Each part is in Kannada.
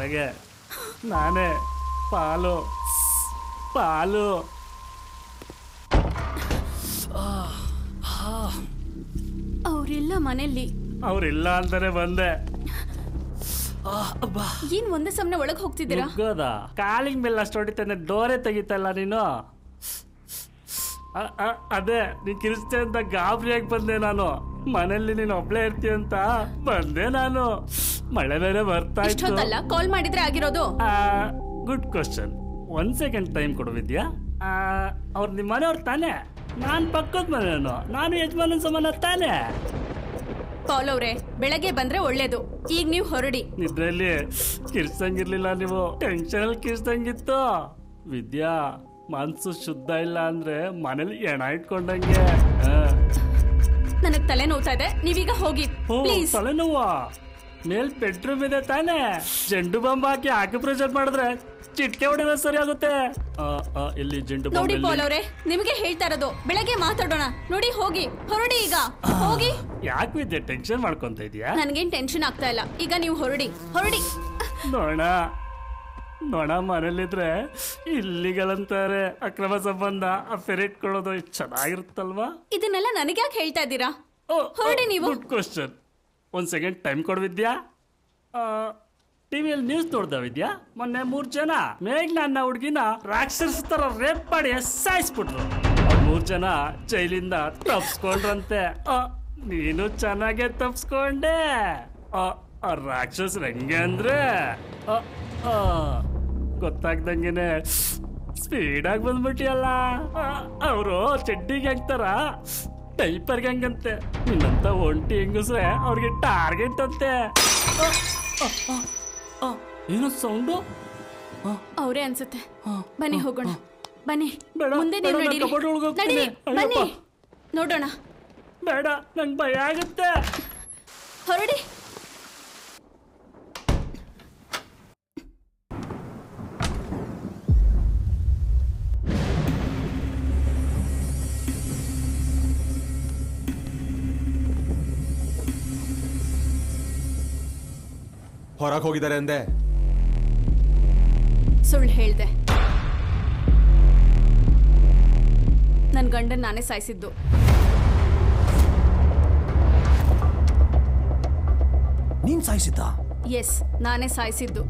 ಕೆಳಗೆ ನಾನೇ ಪಾಲು ಪಾಲು. ಅವ್ರಿಲ್ಲ ಮನೆಯಲ್ಲಿ. ಅವ್ರಿಲ್ಲ ಅಂತಾನೆ ಬಂದೆ. ಏನ್ ಒಂದೇ ಸಮನೆ ಒಳಗ್ ಹೋಗ್ತಿದ್ದೀರಾ? ಕಾಲಿಂಗ್ ಬೆಲ್ಲ ಅಷ್ಟು ಹೊಡಿತಾನೆ, ಡೋರೆ ತೆಗಿತಲ್ಲ ನೀನು. ಅದೇ ನೀನ್ ಕಿರಿಸ್ತೆ ಅಂತ ಗಾಬರಿಯಾಗಿ ಬಂದೆ ನಾನು. ಮನೇಲಿ ನೀನು ಒಬ್ಳೆ ಇರ್ತೀಯ ಅಂತ ಬಂದೆ ನಾನು. ಮಳೆ ಬೇರೆ ಬರ್ತಾ ಇತ್ತು. ಕಾಲ್ ಮಾಡಿದ್ರೆ ಆಗಿರೋದು. Good question. 1 ಸೆಕೆಂಡ್ ಟೈಮ್ ಕೊಡು ವಿದ್ಯಾ. ಅವ್ರು ನಿಮ್ಮ ಮನೆಯವ್ರು ತಾನೆ? ನಾನ್ ಪಕ್ಕದ ಮನೆಯವನು. ನಾನು ಯಜಮಾನನ ಸಮಾನ ತಾನೆ? ಪಾಲ್ ಅವ್ರೆ, ಬೆಳಗ್ಗೆ ಬಂದ್ರೆ ಒಳ್ಳೇದು. ಈಗ ನೀವು ಹೊರಡಿ. ನಿದ್ರೆಯಲ್ಲಿ ಕಿರ್ಸಂಗಿರ್ಲಿಲ್ಲ ನೀವು, ಟೆನ್ಷನ್ ಅಲ್ಲಿ ಕಿರ್ಸಂಗಿತ್ತು. ವಿದ್ಯಾ, ಮನ್ಸು ಶುದ್ಧ ಇಲ್ಲ ಅಂದ್ರೆ ಮನೇಲಿ ಎಣ ಇಟ್ಕೊಂಡಂಗೆ. ನನಗ್ ತಲೆ ನೋವ್ತಾ ಇದೆ, ನೀವೀಗ ಹೋಗಿ ಪ್ಲೀಸ್. ತಲೆನೋವ? ಮೇಲ್ ಬೆಡ್ರೂಮ್ ಇದೆ ತಾನೆ? ಜೆಂಡು ಬಾಂಬ್ ಹಾಕಿ ಆಕ್ಯುಪ್ರೆಷರ್ ಮಾಡಿದ್ರೆ ಚಿಟ್ಕೆ ಹೊಡೆದ್ರೆ ಸರಿ ಆಗುತ್ತೆ. ಇಲ್ಲಿ ಜೆಂಡು ಬಾಂಬ್. ನೋಡಿ ಪಾಲ್ ಅವ್ರೆ, ನಿಮಗೆ ಹೇಳ್ತಾ ಇರೋದು ಬೆಳಗ್ಗೆ ಮಾತಾಡೋಣ. ನೋಡಿ ಹೋಗಿ, ಹೊರಡಿ ಈಗ, ಹೋಗಿ. ಯಾಕೆ ವಿದ್ಯೆ ಟೆನ್ಷನ್ ಮಾಡ್ಕೊಂತ ಇದೀಯಾ? ನನ್ಗೇನ್ ಟೆನ್ಷನ್ ಆಗ್ತಾ ಇಲ್ಲ. ಈಗ ನೀವು ಹೊರಡಿ, ಹೊರಡಿ. ನೋಣ ಮನೇಲಿದ್ರೆ ಇಲ್ಲಿಗಳಂತಾರೆ ಅಕ್ರಮ ಸಂಬಂಧ, ಅಫೇರ್ ಇಟ್ಕೊಳ್ಳೋದು ಚೆನ್ನಾಗಿರುತ್ತಲ್ವಾ? ಇದನ್ನೆಲ್ಲ ನನಗೆ ಯಾಕೆ ಹೇಳ್ತಾ ಇದ್ದೀರಾ? ಹೊರಡಿ ನೀವು. Good question. 1 ಸೆಕೆಂಡ್ ಟೈಮ್ ಕೊಡು ವಿದ್ಯಾ. ಟಿವಿಯಲ್ಲಿ ನ್ಯೂಸ್ ನೋಡ್ದ ವಿದ್ಯಾ? ಮೊನ್ನೆ 3 ಜನ ಮೇಘ್ನ ಹುಡುಗಿನ ರಾಕ್ಷಸ ತರ ರೇಪ್ ಮಾಡಿ ಸಾಯಿಸ್ಬಿಟ್ರು. 3 ಜನ ಜೈಲಿಂದ ತಪ್ಸ್ಕೊಂಡ್ರಂತೆ. ನೀನು ಚೆನ್ನಾಗೆ ತಪ್ಸ್ಕೊಂಡೆ. ರಾಕ್ಷಸರು ಹೆಂಗೆ ಅಂದ್ರೆ ಗೊತ್ತಾಗ್ದಂಗೆನೆ ಸ್ಪೀಡ್ ಆಗಿ ಬಂದ್ಬಿಟ್ಟಿಯಲ್ಲ. ಅವರು ಚಡ್ಡಿಗೆ ಹಾಕ್ತಾರ, ಟೈಪರ್ಗೆ ಹಂಗಂತೆ. ನಿನ್ನಂತ ಒಂಟಿ ಹೆಂಗಸ್ರೆ ಅವ್ರಿಗೆ ಟಾರ್ಗೆಟ್ ಅಂತೆ. ಏನೋ ಸೌಂಡು? ಅವರೇ ಅನ್ಸುತ್ತೆ. ಬನ್ನಿ ಹೋಗೋಣ. ಬನ್ನಿ, ಮುಂದೆ ನೀವು ನಡೀರಿ. ಬನ್ನಿ ನೋಡೋಣ. ಬೇಡ, ನಂಗೆ ಭಯ ಆಗುತ್ತೆ. ಹೊರಡಿ. ಹೊರಗೆ ಹೋಗಿದ್ದಾರೆ ಅಂದೆ. ಸುಳ್ಳು ಹೇಳ್ದೆ. ನನ್ನ ಗಂಡನ್ ನಾನೇ ಸಾಯಿಸಿದ್ದು. ನೀನ್ ಸಾಯಿಸಿದ್ದ? ಎಸ್, ನಾನೇ ಸಾಯಿಸಿದ್ದು.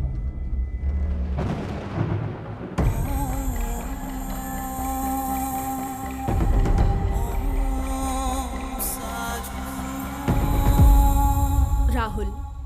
ರಾಹುಲ್.